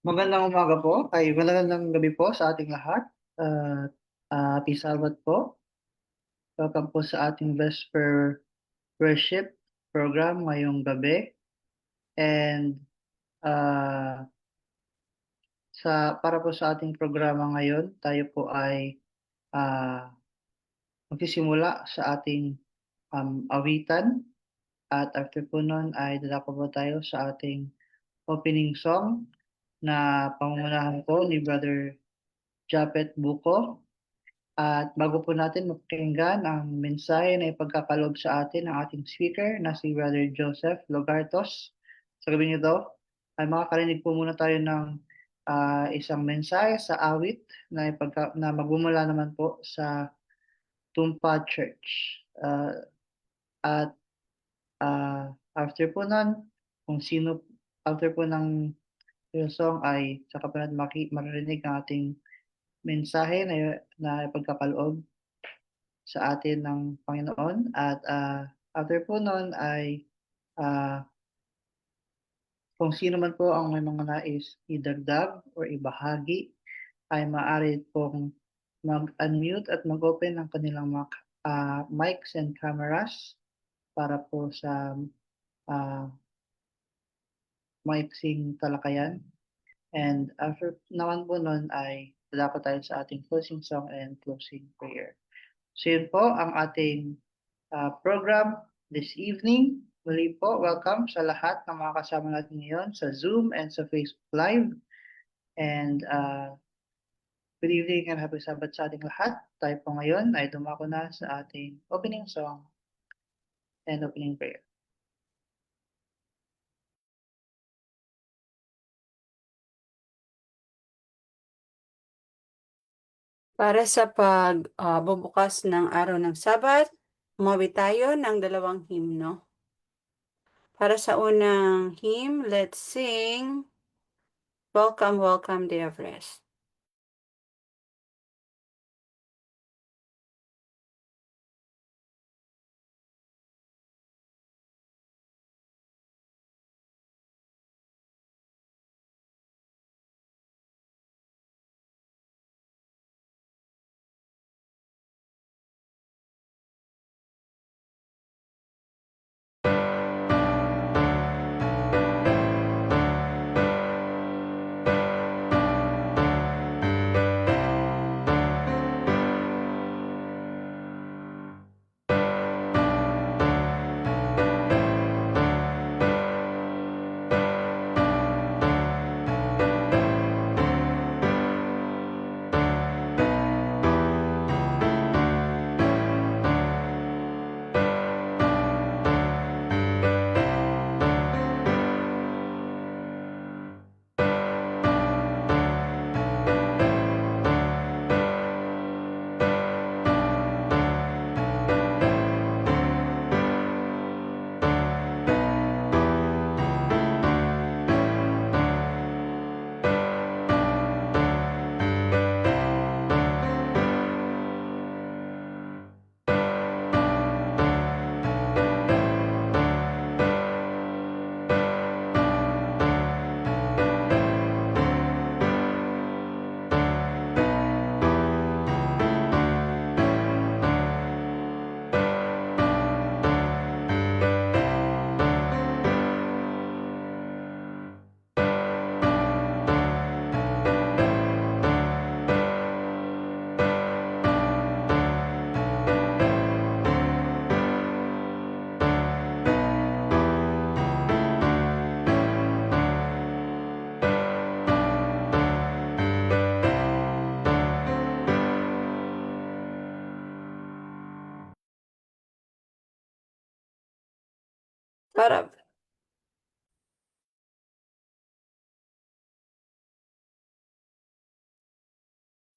Magandang umaga po, ay magandang gabi po sa ating lahat. At Happy Sabbath po. Welcome po sa ating Vesper Worship program ngayong gabi. And ah, para po sa ating programa ngayon, tayo po ay ah, magsisimula sa ating awitan. At after po nun ay dadako po tayo sa ating opening song na pangungunahan po ni Brother Japet Buko. At bago po natin mapakinggan ang mensahe na ipagkakalob sa atin ng ating speaker na si Brother Joseph Logartos, sa gabi nito ay makakarinig po muna tayo ng isang mensahe sa awit na magmumula naman po sa Tumpa Church. At after po nun, kung sino, after po ng yung song ay saka po natin maririnig ang ating mensahe na ipagkakaloob sa atin ng Panginoon. At after po noon ay ah, kung sino man po ang may mga nais idagdag or ibahagi ay maaari pong mag-unmute at mag-open ng kanilang mga mics and cameras para po sa ah, maiksing talakayan. And after naman po noon ay dadako tayo sa ating closing song and closing prayer. So yun po ang ating program this evening. Muli po, welcome sa lahat ng mga kasama natin ngayon sa Zoom and sa Facebook Live. And good evening and happy Sabbath sa ating lahat. Tayo po ngayon ay dumako na sa ating opening song and opening prayer. Para sa pagbubukas ng araw ng Sabat, umawit tayo ng dalawang himno. Para sa unang hymn, let's sing, Welcome, Welcome, Day of Rest.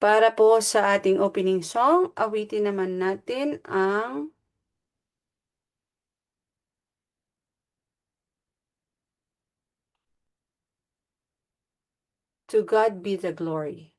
Para po sa ating opening song, awitin naman natin ang To God Be the Glory.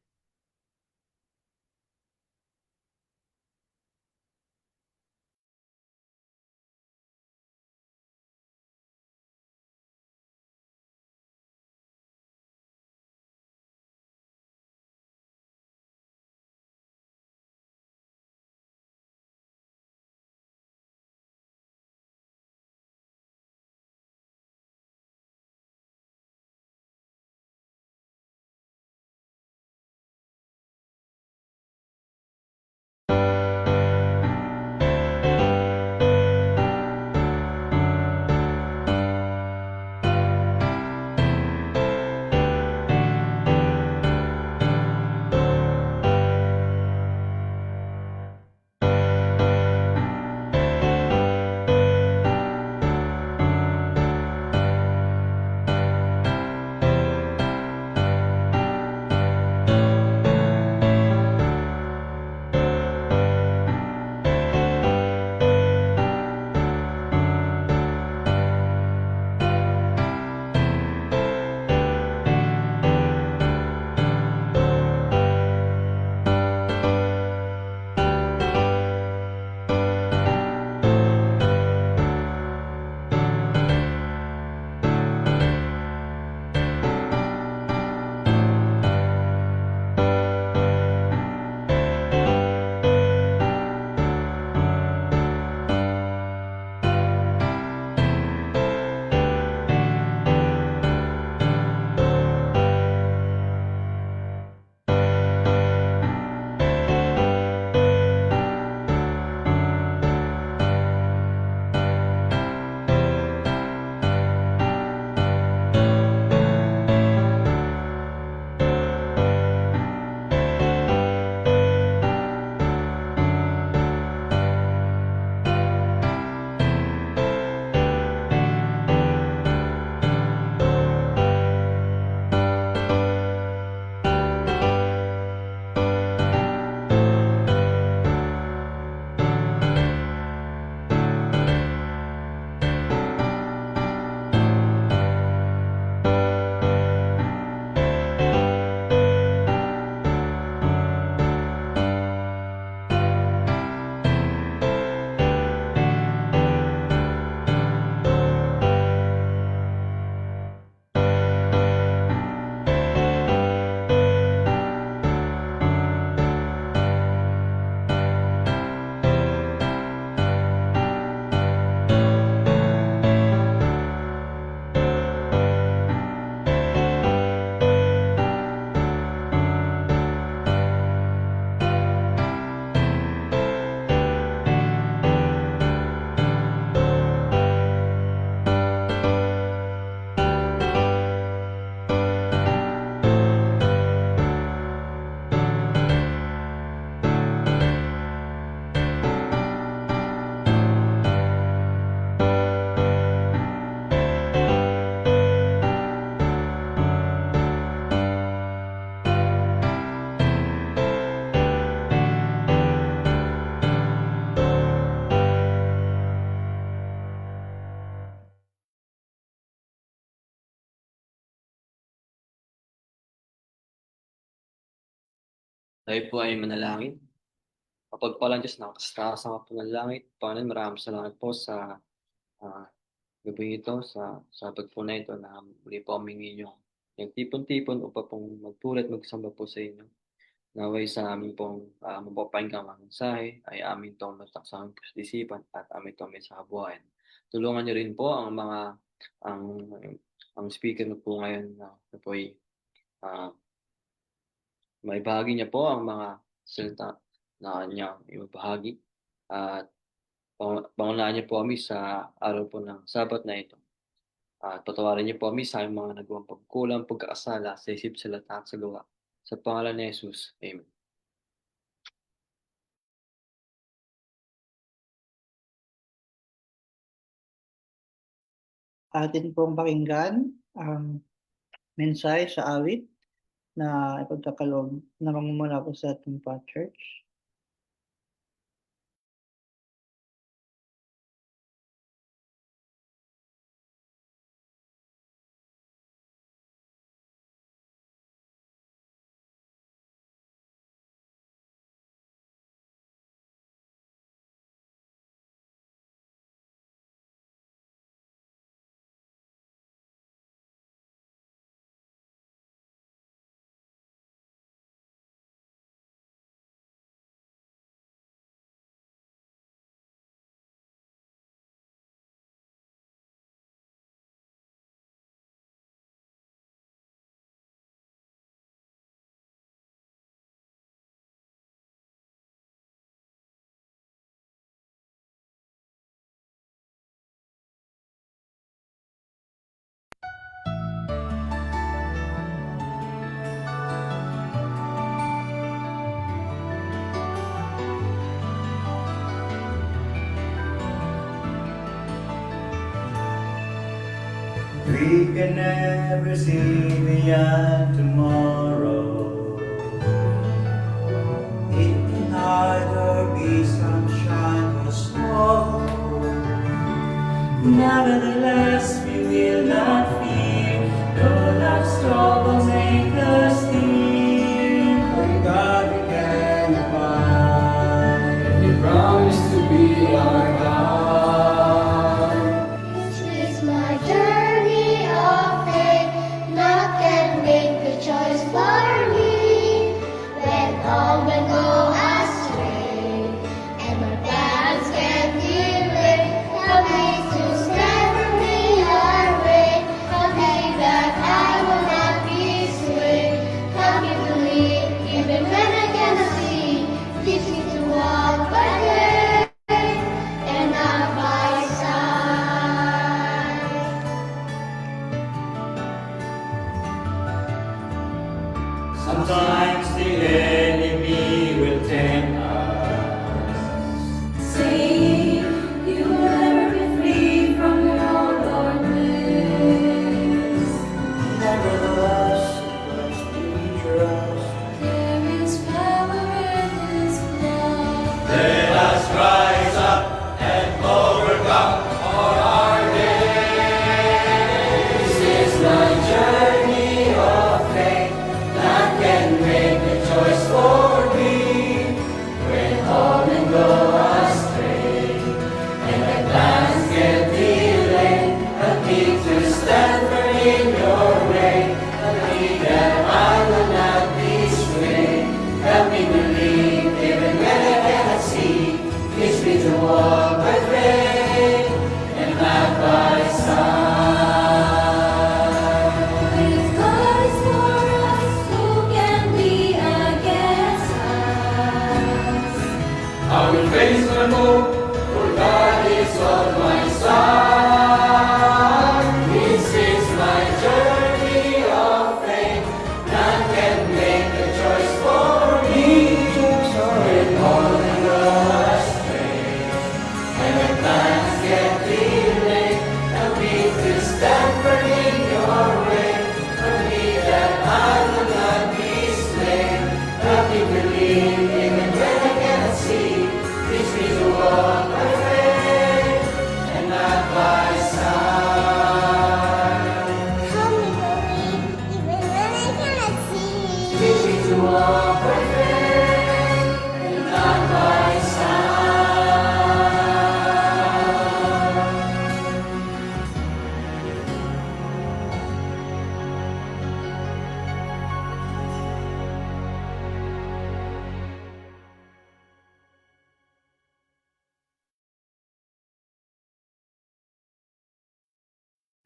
Tayo po ay manalangin. Mapagpalang Diyos na kasama po ng langit. Panginoon, maraming salamat po sa gabi ito, sa sabat po na ito na muli po aming inyong nagtipon-tipon upang pong magpuri at magsamba po sa inyo. Naway sa amin pong mapapakinggang mga mensahe ay amin itong matak sa aming puso't isipan at amin itong may sa kabuhayan. Tulungan niyo rin po ang ang speaker na po ngayon na po ay maibahagi niya po ang mga salita na kanyang ibabahagi at pangunahan niyo po kami sa araw po ng Sabat na ito. At patawarin niyo po kami sa aming mga nagawang pagkukulang, pagkakasala sa isip, salita at sa gawa. Sa pangalan ni Jesus. Amen. Atin pong pakinggan ang mensahe sa awit na ipagkakaloob na mangmumula po sa ating church. We can never see beyond tomorrow. It can either be sunshine or snow. Nevertheless, we will not fear, though life's troubles make us think. For God we can abide, and He promised to be our God. This is my journey of faith. None can make the choice for me. When all will go astray, and my plans can delay. Help me to stand for me your way. Help me that I will not be swayed. Help me believe even when I cannot see. Teach me to walk by faith and not by sight. Sometimes the enemy will tempt us, Saying you will never be free from your own darkness. nevertheless, must we trust. There is power in His blood. Let us rise up and overcome all our days. This is my journey of faith. None can make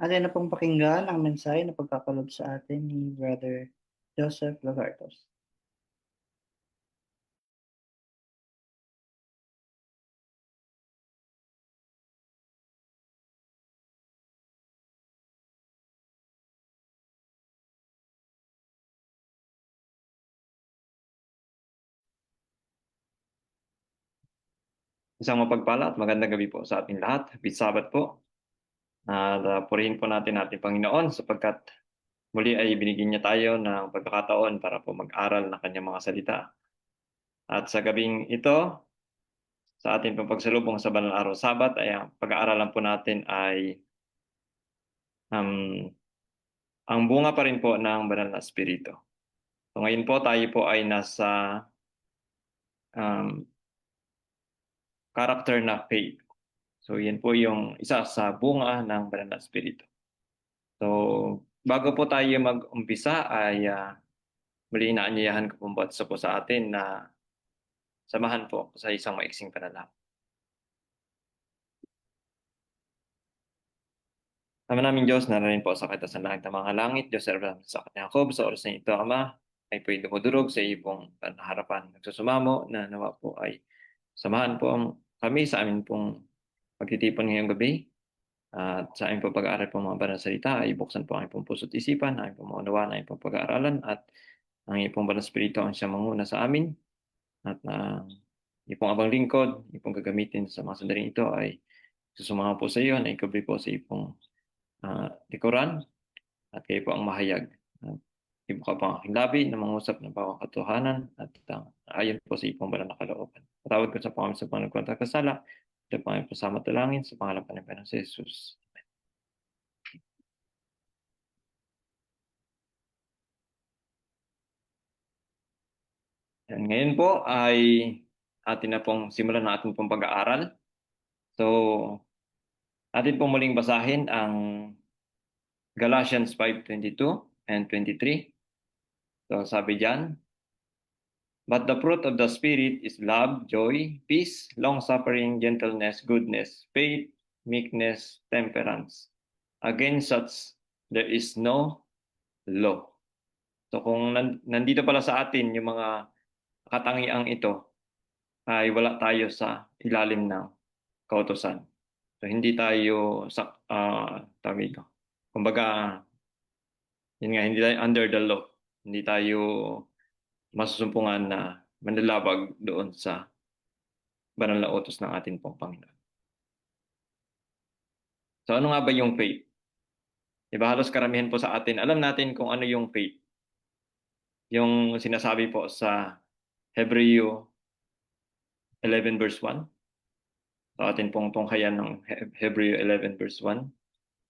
Atin na pong pakinggan ang mensahe na pagkakalob sa atin ni Brother Joseph Lagartos. Isang mapagpala at magandang gabi po sa ating lahat. Happy Sabbath po. At purihin po natin ating Panginoon sapagkat muli ay binigyan niya tayo ng pagkakataon para po mag-aral ng kanyang mga salita. At sa gabing ito, sa ating pong pagsalubong sa banal araw Sabat, ay ang pag-aaralan po natin ay ang bunga pa rin po ng banal na espiritu. So ngayon po tayo po ay nasa character na faith. So yan po yung isa sa bunga ng banal na espiritu. So bago po tayo mag-umpisa ay muli inaanyayahan ko po sa atin na samahan po sa isang maiksing panalangin. Ama namin Diyos, nararin po sa katasan langit ng mga langit, Diyos sa sakit ni Jacob, sa oras na ito, Ama, ay po'y dumudurog sa iyong harapan. Nagsusumamo na nawa po ay samahan po kami sa amin pong pagtitipon ngayong gabi. At sa aming pong pag-aaral po mga banal na salita ay buksan po ang aming pong puso't isipan, ang aming pong maunawaan, ang aming pong pag-aaralan at ang iyong pong banal na espiritu ang siyang manguna sa amin. At iyong pong abang lingkod, iyong pong gagamitin sa mga sandaling ito ay susumama po sa iyo na ikabri po sa iyong pong likuran at kayo po ang mahayag. Ibo ka po ang aking labi na mangusap ng bawang katotohanan at ayon po sa iyong banal na kalooban. Patawad ko sa pangami sa mga nagkwenta kasala. Ito po ang pasama talangin sa pangalan pa ng Panginoon si Jesus. Yan. Ngayon po ay atin na pong simulan ng ating pong pag-aaral. So, atin pong muling basahin ang Galatians 5:22 and 23. So, sabi diyan, but the fruit of the Spirit is love, joy, peace, long-suffering, gentleness, goodness, faith, meekness, temperance. Against such, there is no law. So kung nandito pala sa atin yung mga katangiang ito, ay wala tayo sa ilalim ng kautusan. So hindi tayo tawag ito. Kumbaga, yun nga, hindi tayo under the law. Hindi tayo masusumpungan na manlalabag doon sa banal na utos ng ating pong Panginoon. So ano nga ba yung faith? Diba halos karamihan po sa atin, alam natin kung ano yung faith. Yung sinasabi po sa Hebreo 11 verse 1. So atin pong tunghayan ng Hebreo 11 verse 1.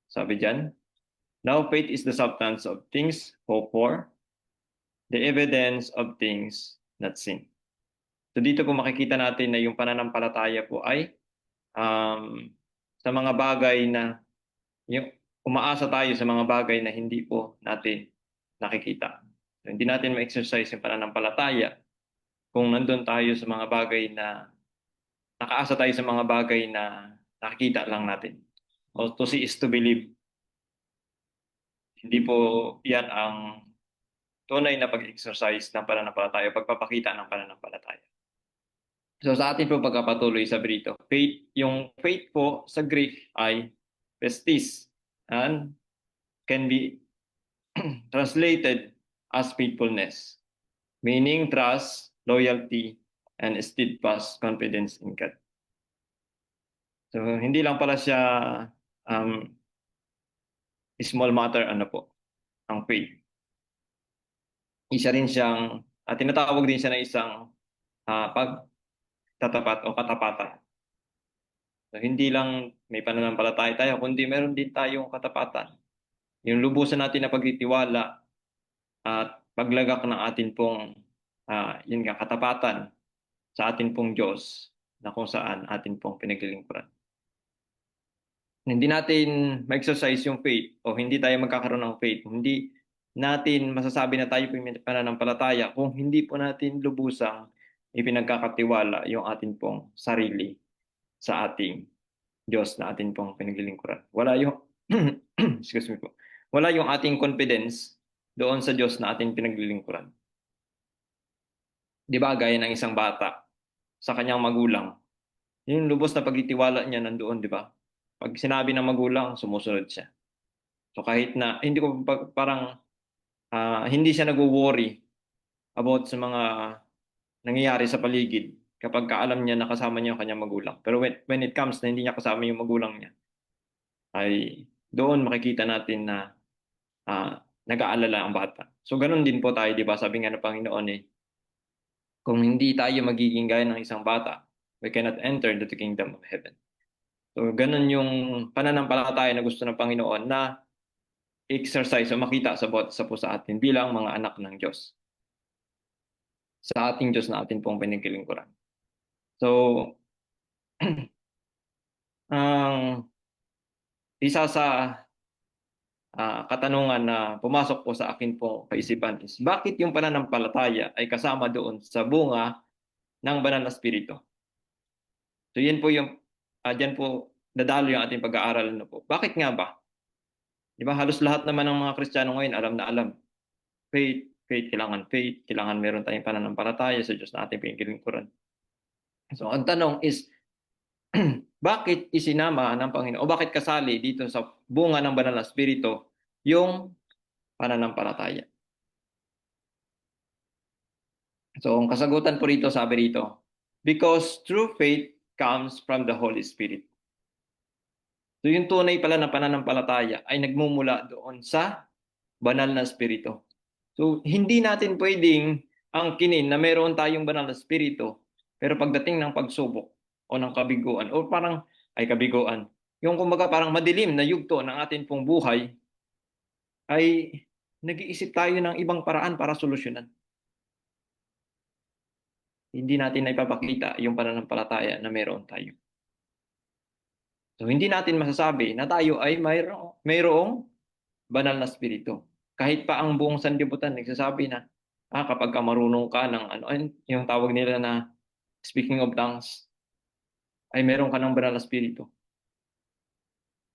Sabi diyan, now faith is the substance of things hoped for, the evidence of things not seen. So dito po makikita natin na yung pananampalataya po ay sa mga bagay na yung umaasa tayo sa mga bagay na hindi po natin nakikita. So, hindi natin ma-exercise yung pananampalataya kung nandun tayo sa mga bagay na nakaasa tayo sa mga bagay na nakikita lang natin. O to see is to believe. Hindi po yan ang tunay na pag-exercise ng pananampalataya, pagpapakita ng pananampalataya. So sa atin po pagkapatuloy sa brito, faith, yung faith po sa Greek ay pistis and can be translated as faithfulness, meaning trust, loyalty, and steadfast confidence in God. So hindi lang pala siya small matter ang faith. Isa rin siyang, tinatawag din siya na isang pagtatapat o katapatan. So hindi lang may pananampalataya tayo, kundi meron din tayong katapatan. Yung lubusan natin na pagtitiwala at paglagak ng atin pong katapatan sa atin pong Diyos na kung saan atin pong pinaglilingkuran. Hindi natin ma-exercise yung faith o hindi tayo magkakaroon ng faith, hindi natin masasabi na tayo po may pananampalataya kung hindi po natin lubusang ipinagkakatiwala yung atin pong sarili sa ating Diyos na atin pong pinaglilingkuran. Wala yung excuse me po, wala yung ating confidence doon sa Diyos na ating pinaglilingkuran. Di ba, gaya ng isang bata sa kanyang magulang, yung lubos na pagtitiwala niya nandoon, di ba? Pag sinabi ng magulang, sumusunod siya. So kahit na, hindi ko parang, hindi siya nag-worry about sa mga nangyayari sa paligid kapag kaalam niya na kasama niya yung kanyang magulang. Pero when it comes na hindi niya kasama yung magulang niya, ay doon makikita natin na nag-aalala ang bata. So ganun din po tayo, di ba? Sabi nga ng Panginoon kung hindi tayo magiging gaya ng isang bata, we cannot enter the kingdom of heaven. So ganun yung pananampalataya na gusto ng Panginoon na exercise o makita sa bawat isa po sa atin bilang mga anak ng Diyos. Sa ating Diyos na atin pong pinagkilingkuran. So, ang isa sa katanungan na pumasok po sa akin po kaisipan is, bakit yung pananampalataya ay kasama doon sa bunga ng banal na espiritu? So yan po yung, dyan po dadalo yung ating pag-aaral na po. Bakit nga ba? Di ba halos lahat naman ng mga Kristiyano ngayon alam na alam. Faith, kailangan meron tayong pananampalataya sa Diyos na ating pinagkilingkuran. So ang tanong is, bakit isinama ng Panginoon o bakit kasali dito sa bunga ng banal na espiritu yung pananampalataya? So ang kasagutan po rito, sabi rito, because true faith comes from the Holy Spirit. So yung tunay pala na pananampalataya ay nagmumula doon sa banal na espiritu. So hindi natin pwedeng angkinin na meron tayong banal na espiritu, pero pagdating ng pagsubok o ng kabiguan, o parang, kabiguan, yung kumbaga parang madilim na yugto ng atin pong buhay, ay nag-iisip tayo ng ibang paraan para solusyonan. Hindi natin na ipapakita yung pananampalataya na meron tayo. So hindi natin masasabi na tayo ay mayroong banal na espiritu. Kahit pa ang buong sanlibutan nagsasabi na kapag marunong ka ng yung tawag nila na speaking of tongues, ay meron ka ng banal na espiritu.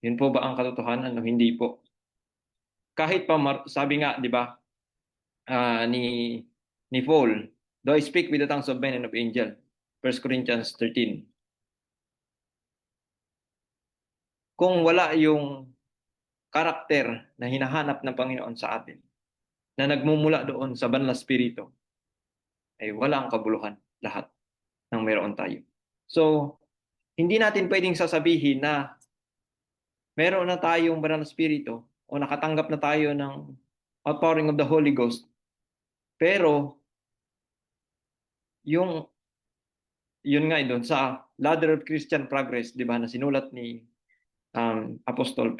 Yun po ba ang katotohanan? No, hindi po. Kahit pa sabi nga, di ba, ni Paul, though I speak with the tongues of men and of angel, 1 Corinthians 13. Kung wala yung karakter na hinahanap ng Panginoon sa atin, na nagmumula doon sa banal na espiritu, ay wala ang kabuluhan lahat ng meron tayo. So, hindi natin pwedeng sasabihin na meron na tayong banal na espiritu o nakatanggap na tayo ng outpouring of the Holy Ghost, pero yun nga doon sa Ladder of Christian Progress, di ba, na sinulat ni Apostol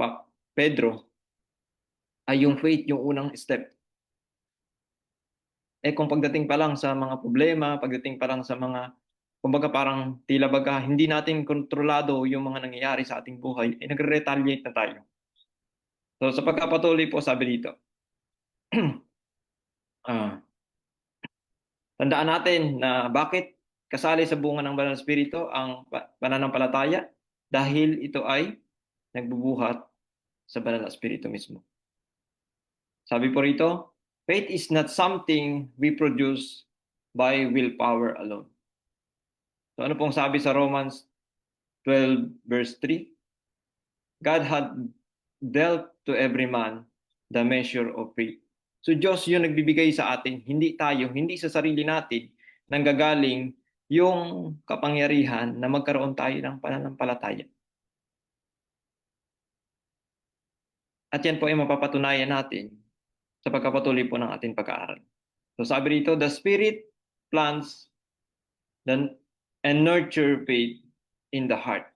Pedro, ay yung faith, yung unang step. Kung pagdating pa lang sa mga problema, pagdating pa lang sa mga, kumbaga parang tila baga, hindi natin kontrolado yung mga nangyayari sa ating buhay, nagre-retaliate na tayo. So sa pagkapatuloy po, sabi dito, tandaan natin na bakit kasali sa bunga ng banal na espiritu ang pananampalataya, dahil ito ay nagbubuhat sa banal na espiritu mismo. Sabi po rito, faith is not something we produce by willpower alone. So ano pong sabi sa Romans 12 verse 3? God had dealt to every man the measure of faith. So Diyos yung nagbibigay sa atin, hindi tayo, hindi sa sarili natin nanggagaling yung kapangyarihan na magkaroon tayo ng pananampalataya. At yan po ay mapapatunayan natin sa pagkapatuloy po ng ating pag-aaral. So sabi rito, the Spirit plants and nurture faith in the heart,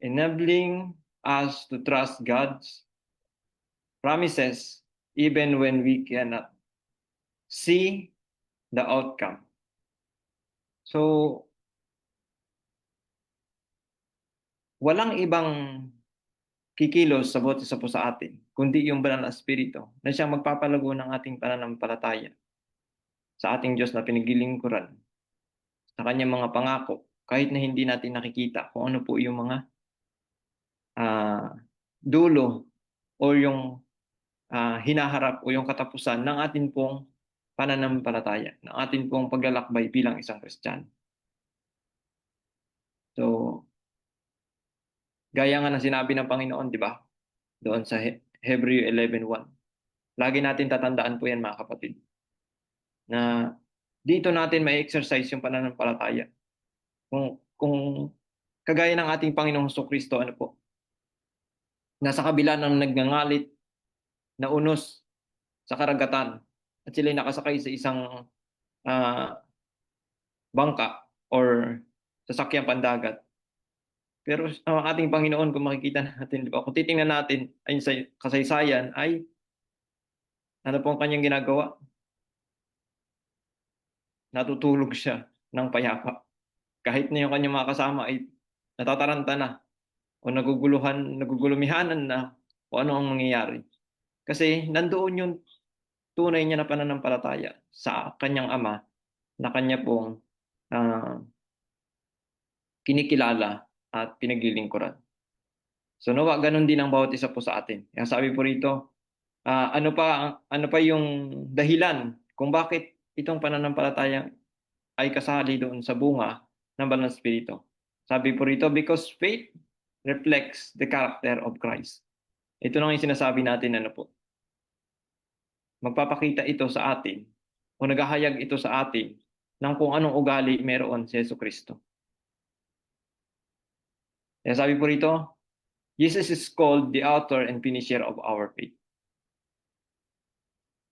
enabling us to trust God's promises even when we cannot see the outcome. So, walang ibang kikilos sa bawat isa po sa atin, kundi yung banal na espiritu na siyang magpapalago ng ating pananampalataya sa ating Diyos na pinagilingkuran, sa kanyang mga pangako, kahit na hindi natin nakikita kung ano po yung mga dulo o yung hinaharap o yung katapusan ng atin pong pananampalataya, ng atin pong paglalakbay bilang isang Kristiyano. So, gaya nga ng sinabi ng Panginoon, di ba? Doon sa Hebreo 11:1. Lagi natin tatandaan po yan, mga kapatid, na dito natin may exercise yung pananampalataya. Kung kagaya ng ating Panginoong Jesucristo, ano po, nasa kabila ng nagngangalit na unos sa karagatan at sila'y nakasakay sa isang bangka or sasakyang pandagat. Pero ang ating Panginoon, kung makikita natin, di ba, kung titingnan natin ay sa kasaysayan, ay ano po ang kanyang ginagawa? Natutulog siya ng payapa. Kahit na yung kanyang mga kasama ay natataranta na o nagugulumihanan na kung ano ang mangyayari. Kasi nandoon yung tunay niya na pananampalataya sa kanyang Ama na kanya pong kinikilala at pinaglilingkuran. So nawa ganun din ang bawat isa po sa atin. Kaya sabi po rito, ano pa yung dahilan kung bakit itong pananampalataya ay kasali doon sa bunga ng Banal na Espiritu. Sabi po rito, because faith reflects the character of Christ. Ito lang yung sinasabi natin, ano po. Magpapakita ito sa atin o naghahayag ito sa atin ng kung anong ugali meron si Jesucristo. Kaya sabi po rito, Jesus is called the author and finisher of our faith.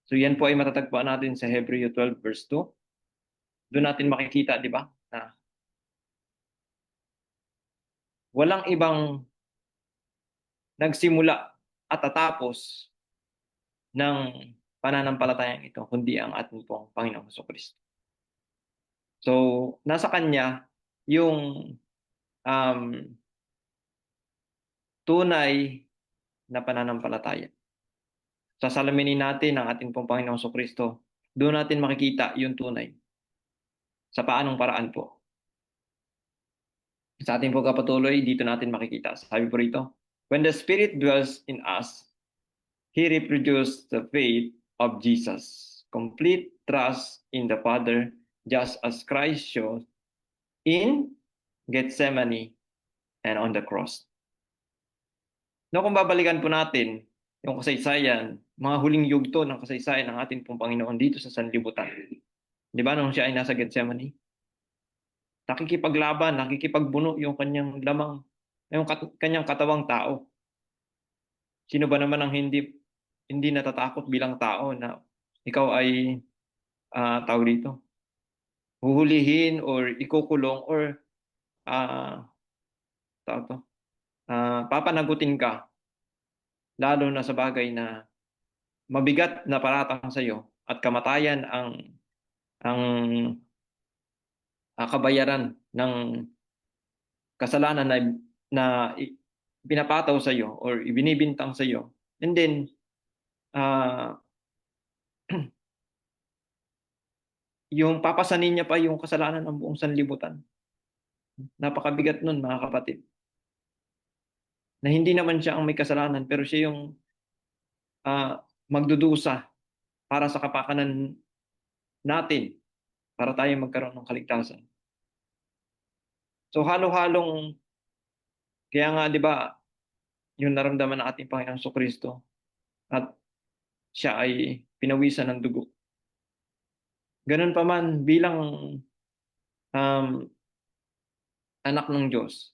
So yan po ay matatagpuan natin sa Hebreo 12 verse 2. Doon natin makikita, di ba, na walang ibang nagsimula at tatapos ng pananampalatayang ito, kundi ang ating pong Panginoong Jesucristo. So, nasa Kanya yung tunay na pananampalataya. Sasalaminin natin ang ating pong Panginoong Jesucristo. Doon natin makikita yung tunay. Sa paanong paraan po. Sa ating pagkapatuloy, dito natin makikita. Sabi po rito, when the Spirit dwells in us, He reproduces the faith of Jesus. Complete trust in the Father, just as Christ showed in Gethsemane and on the cross. No, kung babalikan po natin yung kasaysayan, mga huling yugto ng kasaysayan ng ating pong Panginoon dito sa sanlibutan. Di ba nung siya ay nasa Gethsemane? Nakikipaglaban, nakikipagbuno yung kanyang lamang, yung kanyang katawang tao. Sino ba naman ang hindi natatakot bilang tao na ikaw ay tao dito? Huhulihin or ikukulong or papanagutin ka, lalo na sa bagay na mabigat na paratang sa iyo at kamatayan ang kabayaran ng kasalanan na pinapataw sa iyo or ibinibintang sa iyo. And then yung papasanin niya pa yung kasalanan ng buong sanlibutan. Napakabigat nun, mga kapatid. Na hindi naman siya ang may kasalanan, pero siya yung magdudusa para sa kapakanan natin, para tayo magkaroon ng kaligtasan. So halo-halong, kaya nga di ba, yung naramdaman ng ating Panginoong Jesucristo at siya ay pinawisan ng dugo. Ganun pa man bilang anak ng Diyos,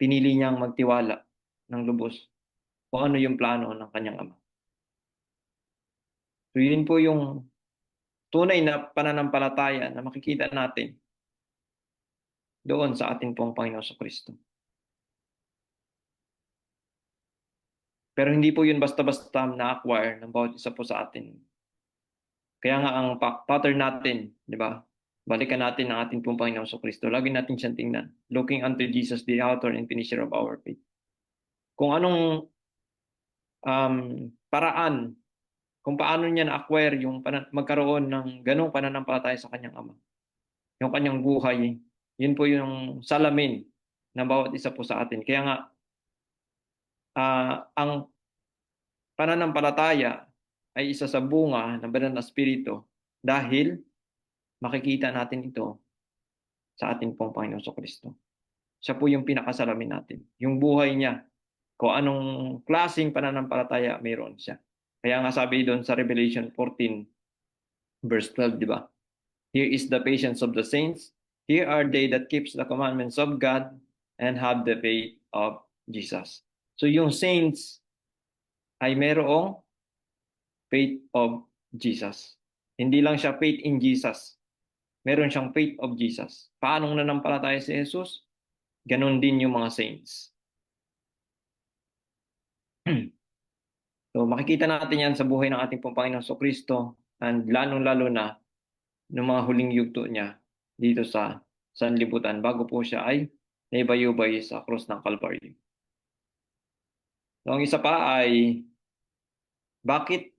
pinili niyang magtiwala ng lubos kung ano yung plano ng kanyang Ama. So yun po yung tunay na pananampalataya na makikita natin doon sa ating pong Panginoon Jesucristo. Pero hindi po yun basta-basta na-acquire ng bawat isa po sa atin. Kaya nga ang pattern natin, di ba? Balikan natin ang ating pong Panginoon Jesucristo. Lagi natin siyang tingnan. Looking unto Jesus, the author and finisher of our faith. Kung anong paraan, kung paano niya na-acquire yung magkaroon ng ganong pananampalataya sa kanyang Ama. Yung kanyang buhay, yun po yung salamin ng bawat isa po sa atin. Kaya nga, ang pananampalataya ay isa sa bunga ng banal na espiritu dahil makikita natin ito sa ating pong Panginoon Kristo. Siya po yung pinakasalamin natin. Yung buhay niya, kung anong klaseng pananampalataya mayroon siya. Kaya nga sabi doon sa Revelation 14 verse 12, di ba? Here is the patience of the saints. Here are they that keeps the commandments of God and have the faith of Jesus. So yung saints ay mayroong faith of Jesus. Hindi lang siya faith in Jesus. Meron siyang faith of Jesus. Paano nanampalataya si Jesus? Ganon din yung mga saints. So makikita natin yan sa buhay ng ating pong Panginoon Kristo and lalong-lalo na ng mga huling yugto niya dito sa sanlibutan bago po siya ay naibayubay sa krus ng Calvary. So ang isa pa ay bakit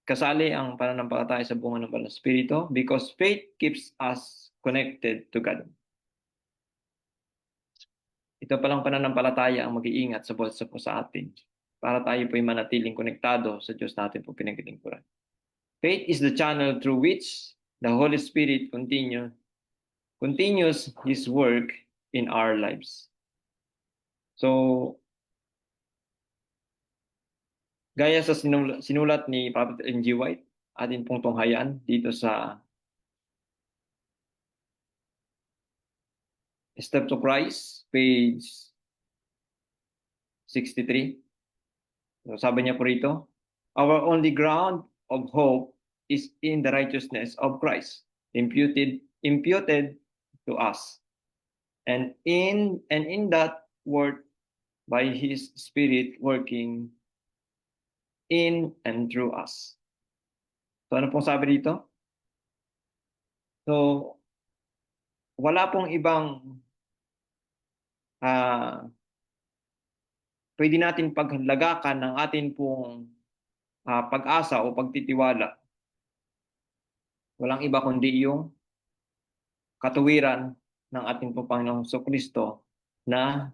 kasali ang pananampalataya sa bunga ng Banal na Espiritu? Because faith keeps us connected to God. Ito palang pananampalataya ang mag-iingat sa bawat isa po sa atin para tayo po'y manatiling konektado sa Diyos natin po pinaglingkuran. Faith is the channel through which the Holy Spirit continues His work in our lives. So, gaya sa sinulat ni Prophet N.G. White, atin pong tunghayan dito sa Step to Christ, page 63. So, sabi niya po rito, our only ground of hope is in the righteousness of Christ, imputed to us. And in that work by His Spirit working in and through us. So ano pong sabi dito? So wala pong ibang pwede natin paglagakan ng atin pong pag-asa o pagtitiwala. Walang iba kundi yung katuwiran ng ating pong Panginoong Kristo na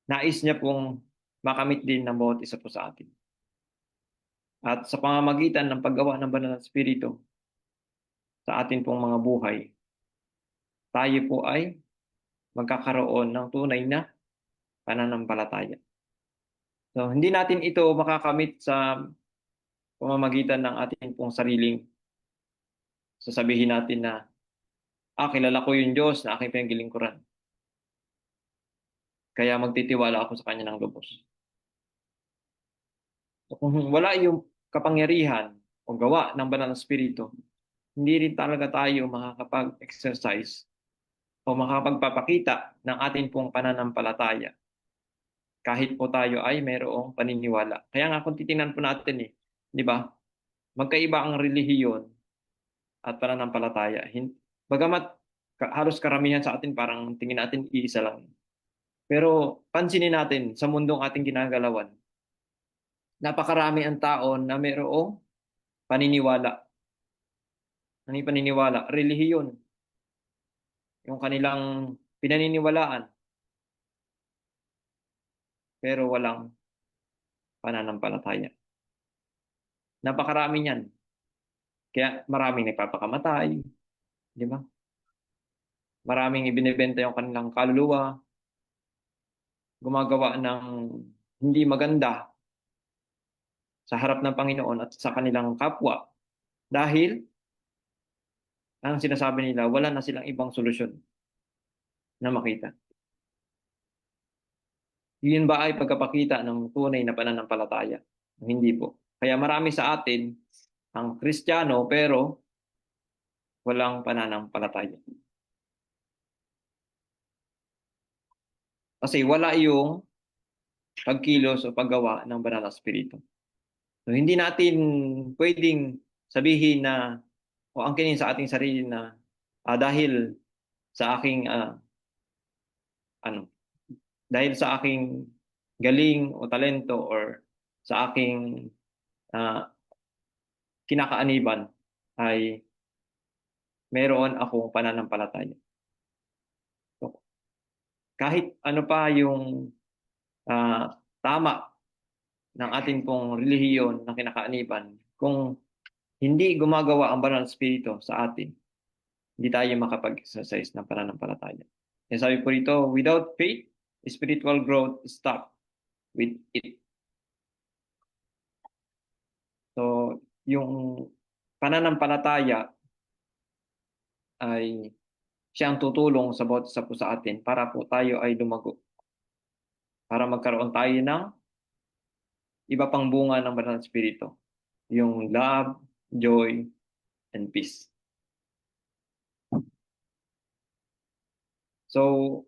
nais niya pong makamit din ng bawat isa po sa atin. At sa pamamagitan ng paggawa ng Banal na Espiritu sa atin pong mga buhay, tayo po ay magkakaroon ng tunay na pananampalataya. So, hindi natin ito makakamit sa pamamagitan ng ating pong sariling sasabihin natin na kilala ko yung Diyos na aking pinaglilingkuran. Kaya magtitiwala ako sa Kanya ng lubos. So, kung wala yung kapangyarihan o gawa ng Banal na Espiritu, hindi rin talaga tayo makakapag-exercise o makakapagpapakita ng ating pong pananampalataya kahit po tayo ay mayroong paniniwala. Kaya nga kung titingnan po natin di ba? Magkaiba ang relihiyon at pananampalataya. Bagamat halos karamihan sa atin parang tingin natin iisa lang. Pero pansinin natin sa mundong ating ginagalawan, napakarami ang tao na mayroong paniniwala. Ano yung paniniwala? Relihiyon. Yung kanilang pinaniniwalaan. Pero walang pananampalataya. Napakarami niyan. Kaya maraming nagpapakamatay. Di ba? Maraming ibinebenta yung kanilang kaluluwa. Gumagawa ng hindi maganda sa harap ng Panginoon at sa kanilang kapwa. Dahil, ang sinasabi nila, wala na silang ibang solusyon na makita. Yun ba ay pagkapakita ng tunay na pananampalataya? Hindi po. Kaya marami sa atin ang Kristiyano pero walang pananampalataya. Kasi wala yung pagkilos o paggawa ng Banal na Espiritu. So, hindi natin pwedeng sabihin na o angkinin sa ating sarili na dahil sa aking dahil sa aking galing o talento or sa aking kinakaaniban ay meron akong pananampalataya. So, kahit ano pa yung tama ng ating pong relihiyon na kinakaaniban, kung hindi gumagawa ang banal na espiritu sa atin, hindi tayo makapag-exercise ng pananampalataya. Kaya sabi po rito, without faith, spiritual growth stop with it. So, yung pananampalataya ay siyang tutulong sa bawat isa po sa atin para po tayo ay lumago. Para magkaroon tayo ng iba pang bunga ng banal na espiritu. Yung love, joy, and peace. So,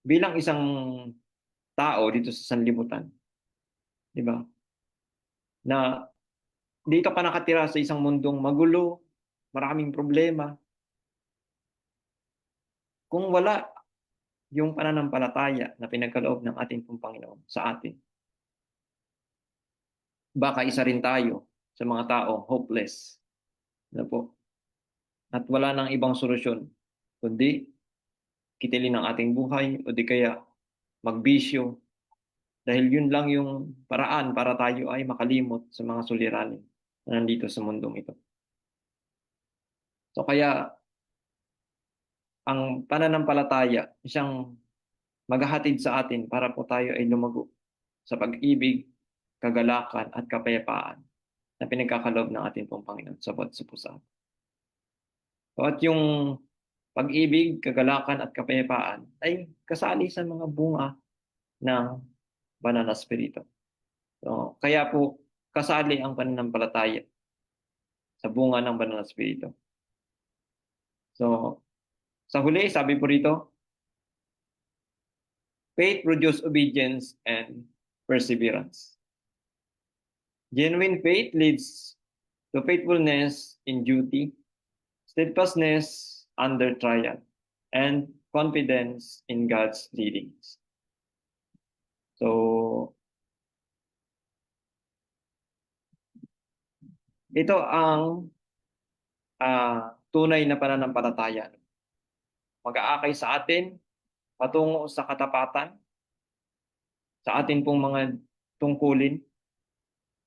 bilang isang tao dito sa sanlibutan, di ba? Na dito ka nakatira sa isang mundong magulo, maraming problema. Kung wala yung pananampalataya na pinagkaloob ng ating pong Panginoon sa atin, baka isa rin tayo sa mga tao hopeless na po. At wala nang ibang solusyon kundi kitilin ang ating buhay o di kaya magbisyo, dahil yun lang yung paraan para tayo ay makalimot sa mga suliranin na nandito sa mundong ito. So kaya ang pananampalataya siyang maghahatid sa atin para po tayo ay lumago sa pag-ibig, kagalakan at kapayapaan na pinagkakaloob ng ating pong Panginoon sa bawat isa po sa atin. So at yung pag-ibig, kagalakan at kapayapaan ay kasali sa mga bunga ng banal na espiritu. So, kaya po kasali ang pananampalataya sa bunga ng banal na espiritu. So, sa huli, sabi po rito, faith produces obedience and perseverance. Genuine faith leads to faithfulness in duty, steadfastness under trial, and confidence in God's leadings. So, ito ang tunay na pananampalataya. Mag-aakay sa atin patungo sa katapatan, sa atin pong mga tungkulin.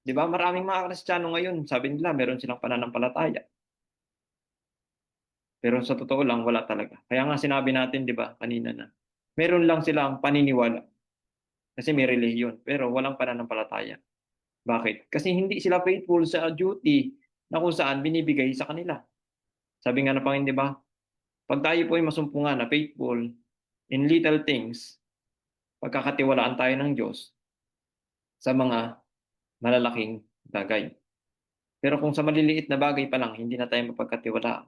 Di ba? Maraming mga Kristiyano ngayon, sabi nila, meron silang pananampalataya. Pero sa totoo lang, wala talaga. Kaya nga sinabi natin, di ba, kanina na, meron lang silang paniniwala. Kasi may relihiyon, pero walang pananampalataya. Bakit? Kasi hindi sila faithful sa duty na kung saan binibigay sa kanila. Sabi nga na Panginoon, di ba? Pag tayo po ay masumpungan na faithful in little things, pagkakatiwalaan tayo ng Diyos sa mga malalaking bagay. Pero kung sa maliliit na bagay pa lang, hindi na tayo mapagkatiwalaan,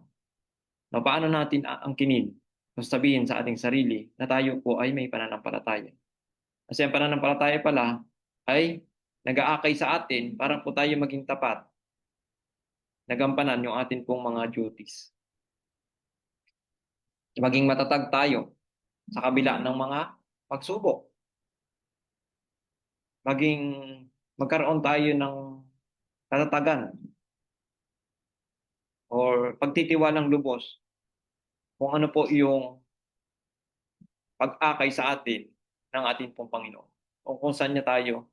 na paano natin aangkinin o sabihin sa ating sarili na tayo po ay may pananampalataya? Kasi ang pananampalataya pala ay nag-aakay sa atin para po tayo maging tapat, nagampanan yung atin pong mga duties. Maging matatag tayo sa kabila ng mga pagsubok. Magkaroon tayo ng katatagan or pagtitiwalang lubos kung ano po yung pag-akay sa atin ng ating pong Panginoon o kung saan niya tayo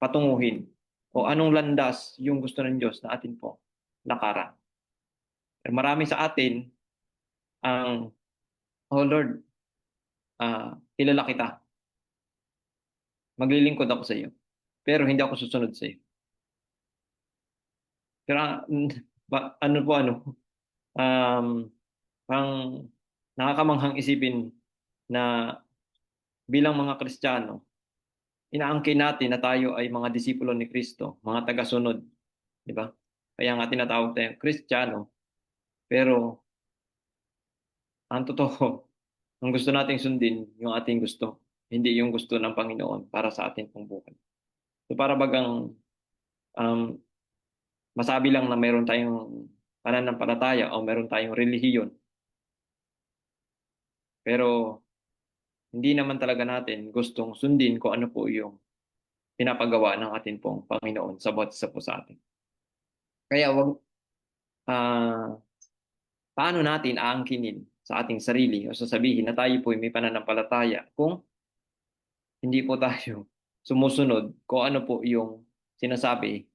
patunguhin o anong landas yung gusto ng Diyos na atin pong lakaran. Pero marami sa atin ang, oh Lord, kilala kita. Maglilingkod ako sa iyo. Pero hindi ako susunod sa iyo. Pero pang nakakamanghang isipin na bilang mga Kristiyano, inaangkin natin na tayo ay mga disipulo ni Kristo, mga tagasunod, di ba? Kaya nga tinatawag tayong Kristiyano. Pero ang totoo, ang gusto nating sundin yung ating gusto, hindi yung gusto ng Panginoon para sa ating pong buhay. So para bagang masabi lang na meron tayong pananampalataya o meron tayong relihiyon. Pero hindi naman talaga natin gustong sundin kung ano po yung pinapagawa ng ating pong Panginoon sa bawat isa po sa atin. Kaya paano natin aangkinin sa ating sarili o sasabihin na tayo po ay may pananampalataya kung hindi po tayo sumusunod kung ano po yung sinasabi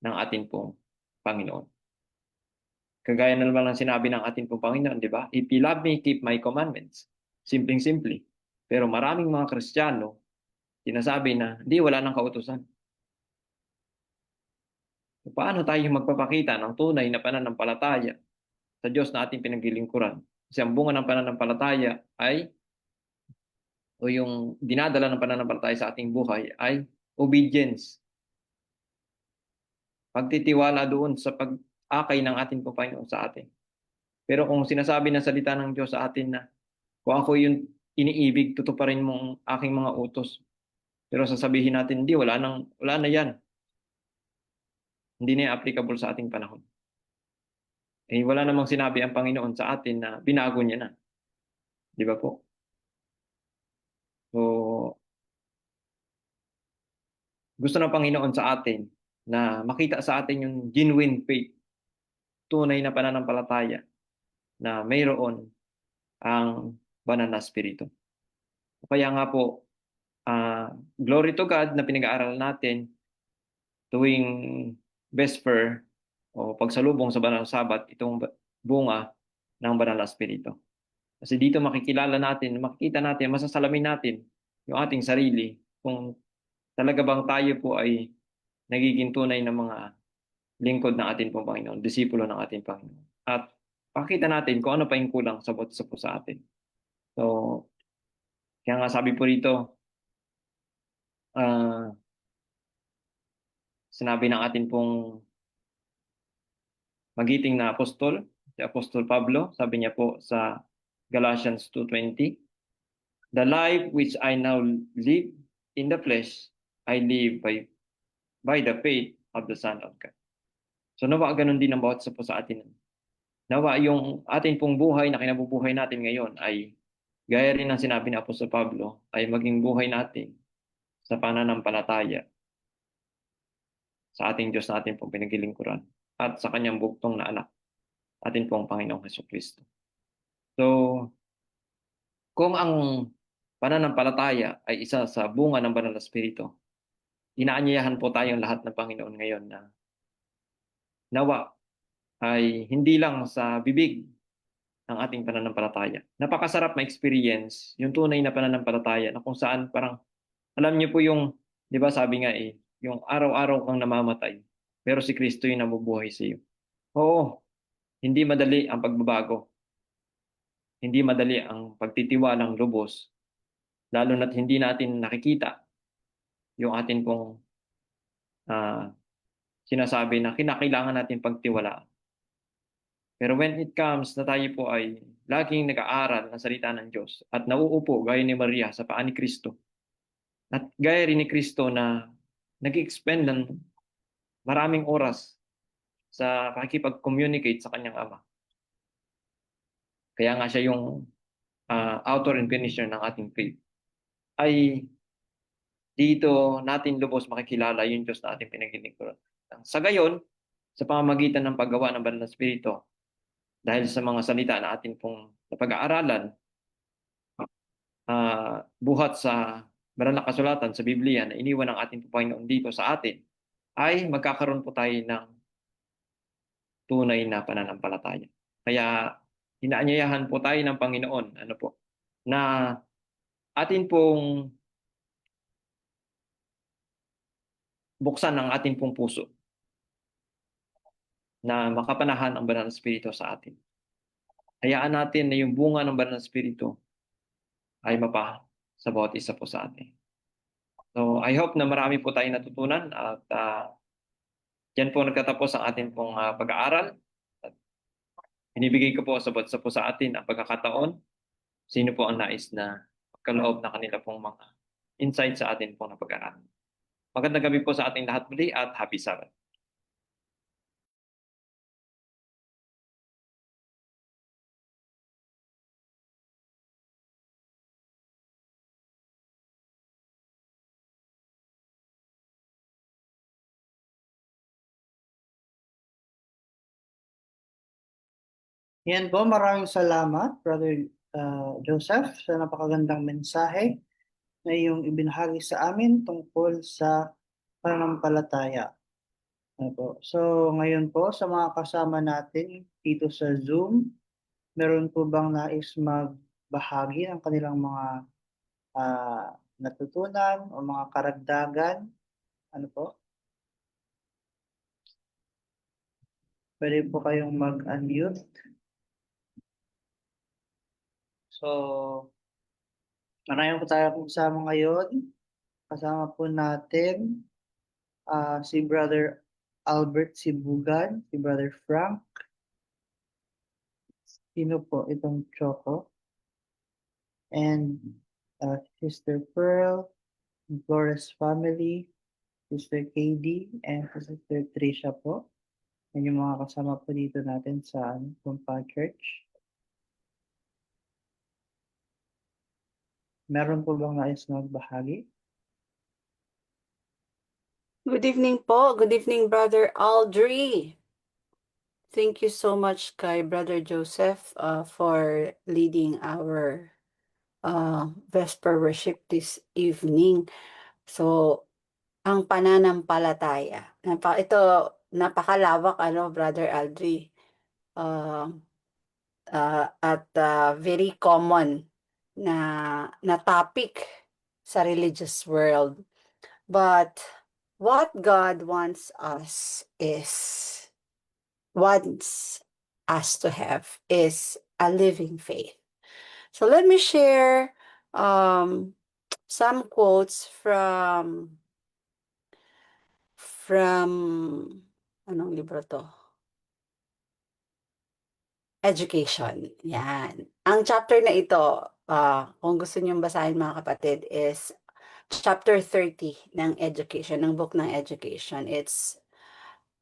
ng ating pong Panginoon. Kagaya na naman ng sinabi ng ating pong Panginoon, di ba? If you love me, keep my commandments. Simpleng-simple. Pero maraming mga Kristiyano, sinasabi na, di, wala nang kautusan. Paano tayo magpapakita ng tunay na pananampalataya sa Diyos na ating pinaglilingkuran? Kasi ang bunga ng pananampalataya ay, o yung dinadala ng pananampalataya sa ating buhay ay obedience. Pagtitiwala doon sa pag-akay ng ating Panginoon sa atin. Pero kung sinasabi ng salita ng Diyos sa atin na kung ako yung iniibig, tutuparin mo ang aking mga utos. Pero sasabihin natin, hindi, wala na yan. Hindi na yan applicable sa ating panahon. Eh, wala namang sinabi ang Panginoon sa atin na binago niya na. Di ba po? So, gusto ng Panginoon sa atin na makita sa atin yung genuine faith, tunay na pananampalataya na mayroon ang banal na spirito. Kaya nga po, glory to God na pinag-aaralan natin tuwing Vesper o pagsalubong sa banal na Sabat, itong bunga ng banal na spirito. Kasi dito makikilala natin, makikita natin, masasalamin natin yung ating sarili kung talaga bang tayo po ay nagiging tunay na mga lingkod ng ating pong Panginoon, disipulo ng ating Panginoon. At pakita natin kung ano pa yung kulang sa po sa atin. So, kaya nga sabi po rito, sinabi ng ating pong magiting na apostol, si Apostol Pablo, sabi niya po sa Galatians 2:20, the life which I now live in the flesh, I live by the faith of the Son of God. So nawa ganun din ang bawat isa po sa atin. Nawa yung ating pong buhay na kinabubuhay natin ngayon ay gaya rin ng sinabi ni Apostol Pablo, ay maging buhay natin sa pananampalataya sa ating Diyos na ating pong pinaglilingkuran at sa kanyang buktong na anak, ating pong Panginoong Hesukristo. So, kung ang pananampalataya ay isa sa bunga ng banal na spirito, inaanyayahan po tayong lahat ng Panginoon ngayon na nawa ay hindi lang sa bibig ng ating pananampalataya. Napakasarap ma-experience yung tunay na pananampalataya na kung saan parang, alam niyo po yung, di ba sabi nga yung araw-araw kang namamatay, pero si Kristo yung nabubuhay sa iyo. Oo, hindi madali ang pagbabago. Hindi madali ang pagtitiwalang lubos, lalo na't hindi natin nakikita yung atin pong sinasabi na kinakailangan natin pagtiwalaan. Pero when it comes na tayo po ay laging nag-aaral ng salita ng Diyos at nauupo gaya ni Maria sa paa ni Kristo, at gaya rin ni Kristo na nag-expend ng maraming oras sa pakikipag-communicate sa kanyang Ama. Kaya nga siya yung author and finisher ng ating faith. Ay dito natin lubos makikilala yung Diyos na ating pinaglilingkuran. Sa gayon, sa pamamagitan ng paggawa ng banal na spirito, dahil sa mga salita na atin pong napag-aaralan, buhat sa banal na kasulatan sa Biblia na iniwan ng ating Panginoon dito sa atin, ay magkakaroon po tayo ng tunay na pananampalataya. Kaya inaanyayahan po tayo ng Panginoon, na atin pong buksan ang ating pong puso na makapanahan ang banal na spirito sa atin. Hayaan natin na yung bunga ng banal na spirito ay mapa sa bawat isa po sa atin. So I hope na marami po tayong natutunan at yan po nagtatapos ang ating pong pag-aaral. At binibigay ko po sa bawat isa po sa atin ang pagkakataon. Sino po ang nais na magkaloob na kanila pong mga insight sa atin pong pag-aaral. Magandang gabi po sa ating lahat muli at happy Sabbath. Yan po, maraming salamat, Brother Joseph, sa napakagandang mensahe na iyong ibinahagi sa amin tungkol sa pananampalataya. Ano po? So, ngayon po, sa mga kasama natin dito sa Zoom, meron po bang nais magbahagi ng kanilang mga natutunan o mga karagdagan? Ano po? Pwede po kayong mag-unmute. So, marami po tayo kasama ngayon. Kasama po natin si Brother Albert Sibugan, si Brother Frank. Sino po itong Choco? And Sister Pearl, Flores family, Sister KD, and Sister Tricia po. Yan yung mga kasama po dito natin sa Tumpa Church. Meron po bang nais na magbahagi? Good evening po. Good evening, Brother Aldri. Thank you so much kay Brother Joseph for leading our Vesper worship this evening. So, ang pananampalataya. Ito, napakalawak, Brother Aldri. At very common na topic sa religious world. But what God wants us to have is a living faith. So let me share some quotes from anong libro to? Education. Yan. Ang chapter na ito, kung gusto niyong basahin mga kapatid, is chapter 30 ng Education, ng book ng Education. It's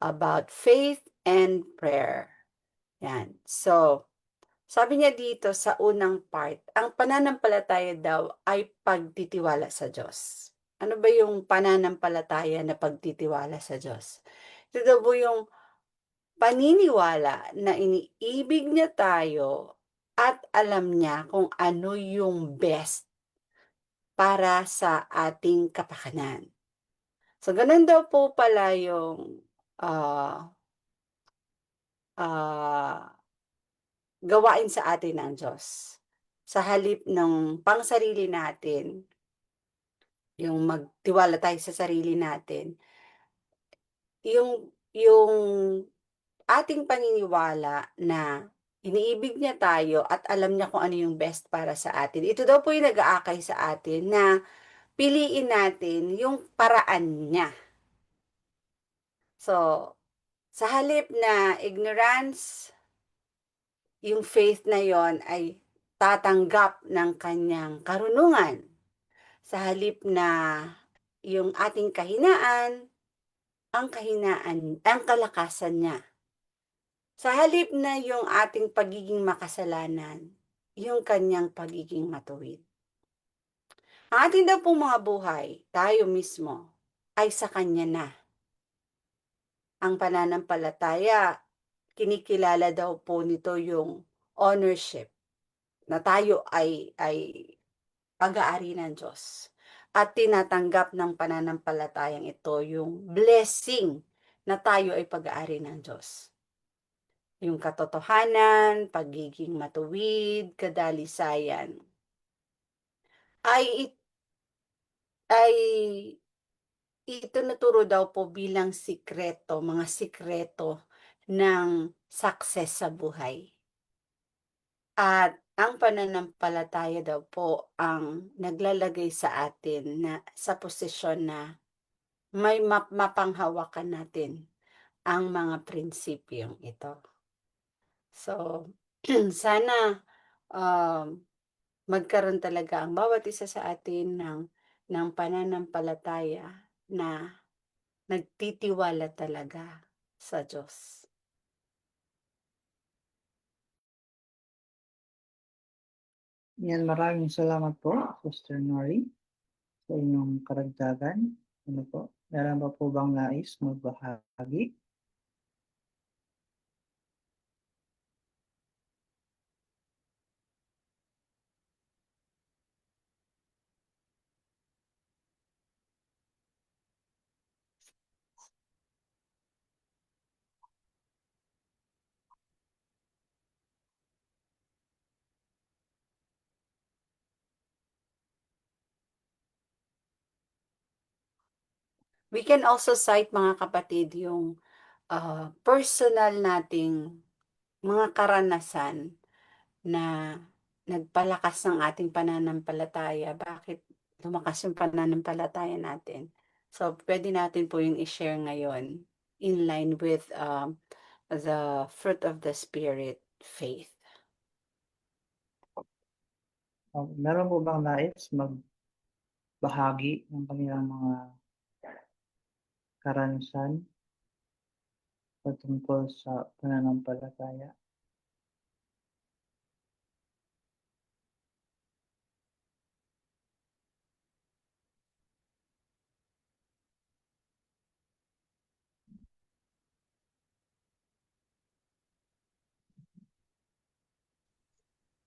about faith and prayer. Yan. So, sabi niya dito sa unang part, ang pananampalataya daw ay pagtitiwala sa Diyos. Ano ba yung pananampalataya na pagtitiwala sa Diyos? Ito daw po yung paniniwala na iniibig niya tayo at alam niya kung ano yung best para sa ating kapakanan. So, ganun daw po pala yung gawain sa atin ng Diyos. Sa halip ng pangsarili natin, yung magtiwala tayo sa sarili natin, yung ating paniniwala na iniibig niya tayo at alam niya kung ano yung best para sa atin. Ito daw po yung nag-aakay sa atin na piliin natin yung paraan niya. So, sa halip na ignorance, yung faith na yon ay tatanggap ng kanyang karunungan. Sa halip na yung ating kahinaan, ang kalakasan niya. Sa halip na yung ating pagiging makasalanan, yung kanyang pagiging matuwid. Ang ating daw pong mga buhay, tayo mismo, ay sa kanya na. Ang pananampalataya, kinikilala daw po nito yung ownership, na tayo ay pag-aari ng Diyos. At tinatanggap ng pananampalatayang ito yung blessing na tayo ay pag-aari ng Diyos. Yung katotohanan, pagiging matuwid, kadalisayan, ay itinuturo daw po bilang sikreto, mga sikreto ng success sa buhay. At ang pananampalataya daw po ang naglalagay sa atin na sa posisyon na may mapanghawakan natin ang mga prinsipyong ito. So, sana magkaroon talaga ang bawat isa sa atin ng pananampalataya na nagtitiwala talaga sa Diyos. Yan, maraming salamat po, Sister Nori, sa inyong karagdagan. Ano po? Meron pa po bang nais magbahagi? We can also cite, mga kapatid, yung personal nating mga karanasan na nagpalakas ng ating pananampalataya. Bakit lumakas yung pananampalataya natin? So, pwede natin po yung i-share ngayon in line with the fruit of the Spirit, faith. Meron po bang nais magbahagi ng kanilang mga karanasan patungkol sa pananampalataya?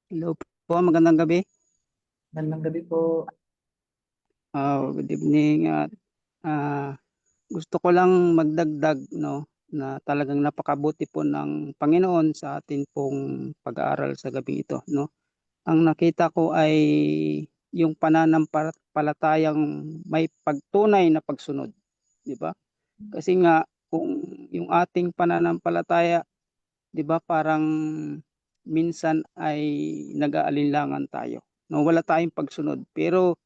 Hello po, magandang gabi. Magandang gabi po. Good evening. Gusto ko lang magdagdag, no, na talagang napakabuti po ng Panginoon sa atin pong pag-aaral sa gabi ito, no. Ang nakita ko ay yung pananampalatayang may pagtunay na pagsunod, di ba? Kasi nga kung yung ating pananampalataya, di ba, parang minsan ay nag-aalinlangan tayo. No, wala tayong pagsunod. Pero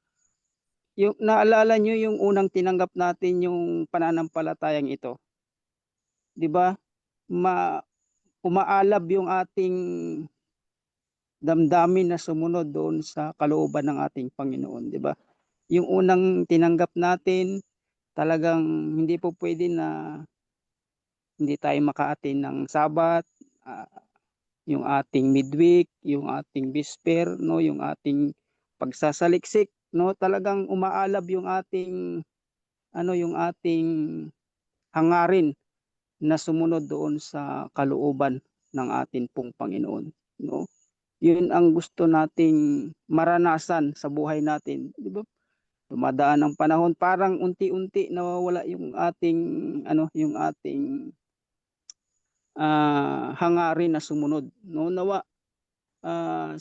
yung naalala nyo yung unang tinanggap natin yung pananampalatayang ito. 'Di ba? Umaalab yung ating damdamin na sumunod doon sa kalooban ng ating Panginoon, 'di ba? Yung unang tinanggap natin, talagang hindi po pwede na hindi tayo maka-attend ng Sabat, yung ating midweek, yung ating bisper, no, yung ating pagsasaliksik, no, talagang umaalab yung ating yung ating hangarin na sumunod doon sa kalooban ng atin pong Panginoon, no. Yun ang gusto nating maranasan sa buhay natin, di ba? Dumadaan ang panahon, parang unti-unti nawawala yung ating yung ating hangarin na sumunod, no. Nawa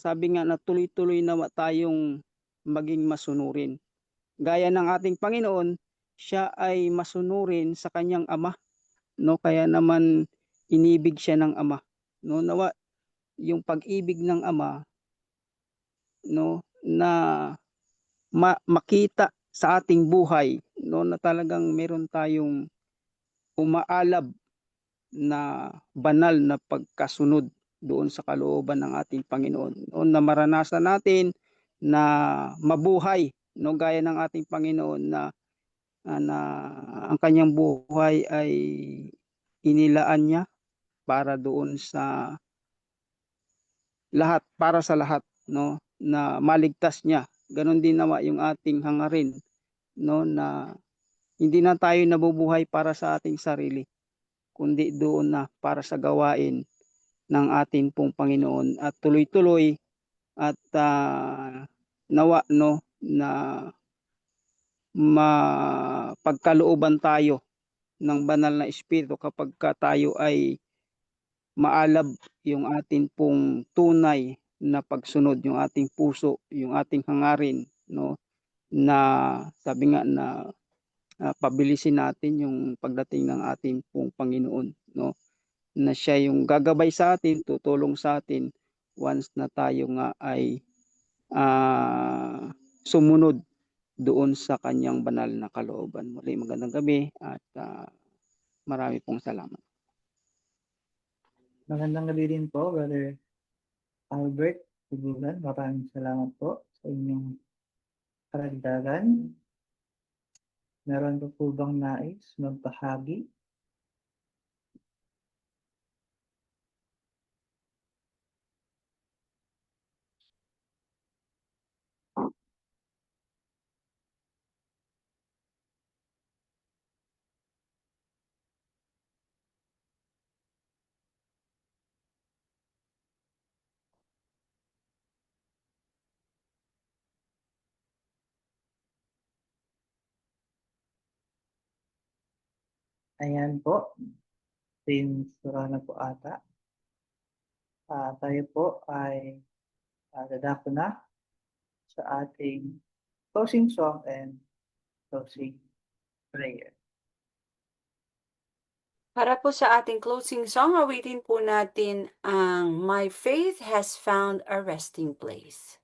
sabi nga na tuloy-tuloy nawa tayong maging masunurin. Gaya ng ating Panginoon, siya ay masunurin sa kanyang Ama, no, kaya naman inibig siya ng Ama, no. Nawa yung pag-ibig ng Ama, no, na makita sa ating buhay, no, na talagang meron tayong umaalab na banal na pagkasunod doon sa kalooban ng ating Panginoon, no, na maranasan natin na mabuhay, no, gaya ng ating Panginoon na ang kanyang buhay ay inilaan niya para doon sa lahat, para sa lahat, no, na maligtas niya. Ganon din naman yung ating hangarin, no, na hindi na tayo nabubuhay para sa ating sarili, kundi doon na para sa gawain ng ating pong Panginoon, at tuloy-tuloy at nawa, no, na mapagkalooban tayo ng banal na espiritu kapag tayo ay maalab yung ating pong tunay na pagsunod, yung ating puso, yung ating hangarin, no, na sabi nga na pabilisin natin yung pagdating ng ating pong Panginoon, no, na siya yung gagabay sa atin, tutulong sa atin once na tayo nga ay sumunod doon sa kanyang banal na kalooban. Muli, magandang gabi at marami pong salamat. Magandang gabi din po, Brother Albert Tubulan. Maraming salamat po sa inyong karagdagan. Meron po bang nais magbahagi? Ayan po, since wala na po ata, tayo po ay dadako na sa ating closing song and closing prayer. Para po sa ating closing song, awitin po natin ang My Faith Has Found a Resting Place.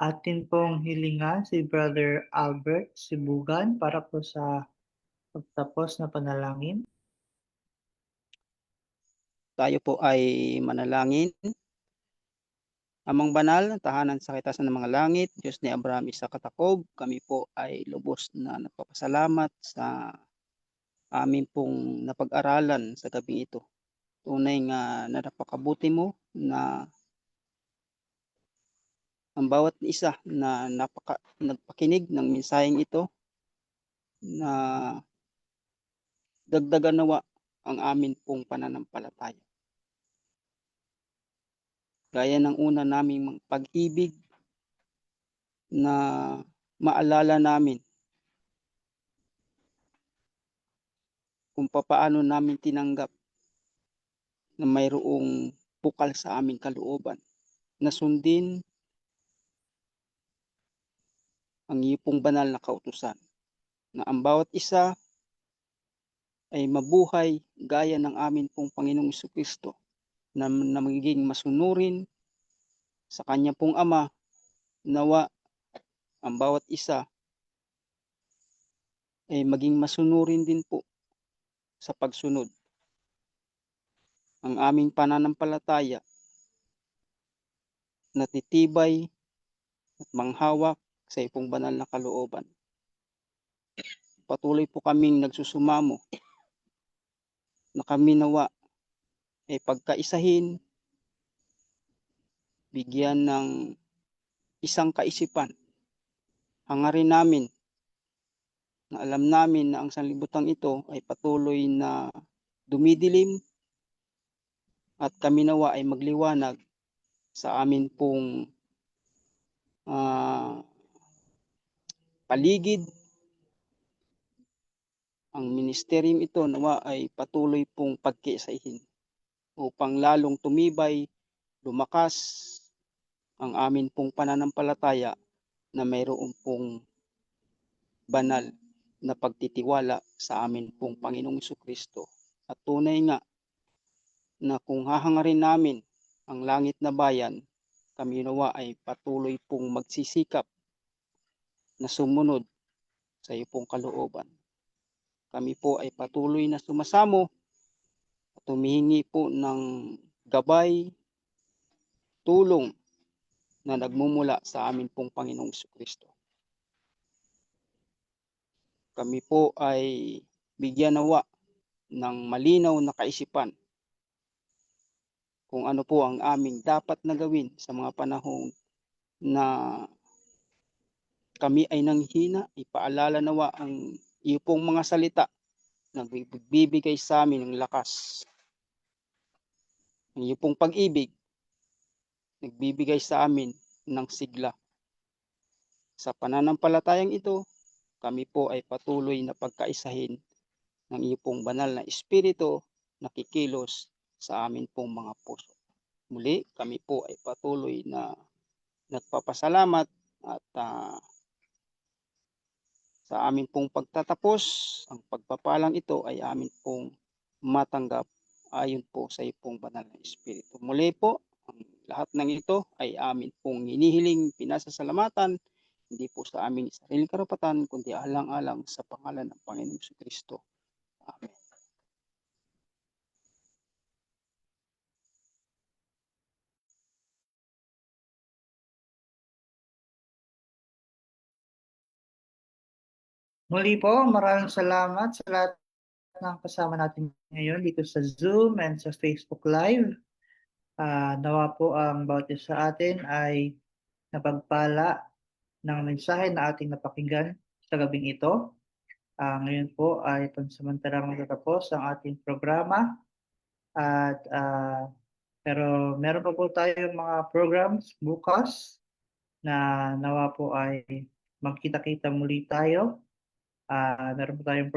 Atin pong hilingan si Brother Albert Sibugan para po sa pagtapos na panalangin. Tayo po ay manalangin. Amang banal, tahanan sa kaitasan ng mga langit, Diyos ni Abraham, Isaac at Jacob, kami po ay lubos na nagpapasalamat sa amin pong napag-aralan sa gabing ito. Tunay nga na napakabuti mo na ang bawat isa na nagpakinig ng mensaheng ito na dagdagan nawa ang amin pong pananampalataya. Gaya ng una naming pag-ibig na maalala namin kung papaano namin tinanggap na mayroong bukal sa aming kalooban na sundin ang iyong banal na kautusan na ang bawat isa ay mabuhay gaya ng amin pong Panginoong Jesucristo na magiging masunurin sa kanya pong Ama. Nawa ang bawat isa ay maging masunurin din po sa pagsunod. Ang aming pananampalataya natitibay at manghawak sa iyong banal na kalooban. Patuloy po kaming nagsusumamo na kami nawa ay pagkaisahin, bigyan ng isang kaisipan. Hangarin namin na alam namin na ang sanlibutan ito ay patuloy na dumidilim at kami nawa ay magliwanag sa amin pong paligid. Ang ministeryong ito nawa ay patuloy pong pagkiisahin upang lalong tumibay, lumakas ang amin pong pananampalataya na mayroon pong banal na pagtitiwala sa amin pong Panginoong Jesucristo. At tunay nga na kung hahangarin namin ang langit na bayan, kami nawa ay patuloy pong magsisikap na sumunod sa iyo pong kalooban. Kami po ay patuloy na sumasamo at humihingi po ng gabay, tulong na nagmumula sa amin pong Panginoong Jesucristo. Kami po ay bigyan nawa ng malinaw na kaisipan kung ano po ang aming dapat na gawin sa mga panahong na kami ay nanghihina. Ipaalala nawa ang iyo pong mga salita na nagbibigay sa amin ng lakas. Ang iyo pong pag-ibig nagbibigay sa amin ng sigla. Sa pananampalatayang ito, kami po ay patuloy na pagkaisahin ng iyo pong banal na Espiritu na kikilos sa amin pong mga puso. Muli, kami po ay patuloy na nagpapasalamat at sa amin pong pagtatapos, ang pagpapalang ito ay amin pong matanggap ayon po sa iyo pong banal na Espiritu. Muli po, ang lahat ng ito ay amin pong hinihiling pinasasalamatan, hindi po sa aming sariling karapatan, kundi alang-alang sa pangalan ng Panginoong Jesucristo. Amen. Muli po, maraming salamat sa lahat ng kasama natin ngayon dito sa Zoom and sa Facebook Live. Nawa po ang bawat isa sa atin ay napagpala ng mensahe na ating napakinggan sa gabing ito. Ngayon po ay pansamantalang matatapos ang ating programa. At pero meron pa po tayong mga programs bukas na nawa po ay magkita-kita muli tayo. Meron po tayong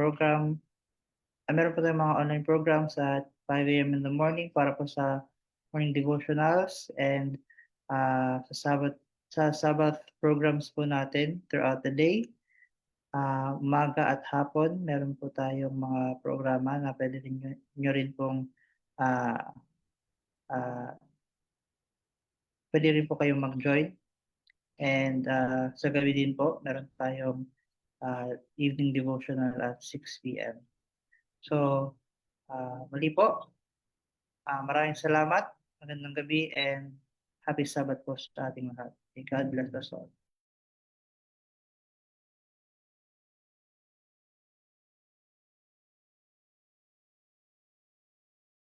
meron po tayong mga online programs at 5 a.m. in the morning para po sa morning devotionals and sa Sabbath programs po natin throughout the day. Umaga at hapon, meron po tayong mga programa na pwede nyo rin pong pwede rin po kayong mag-join. And sa gabi din po, meron tayong evening devotional at 6 p.m. So, muli po, maraming salamat, magandang gabi, and happy Sabbath po sa ating lahat. May God bless us all.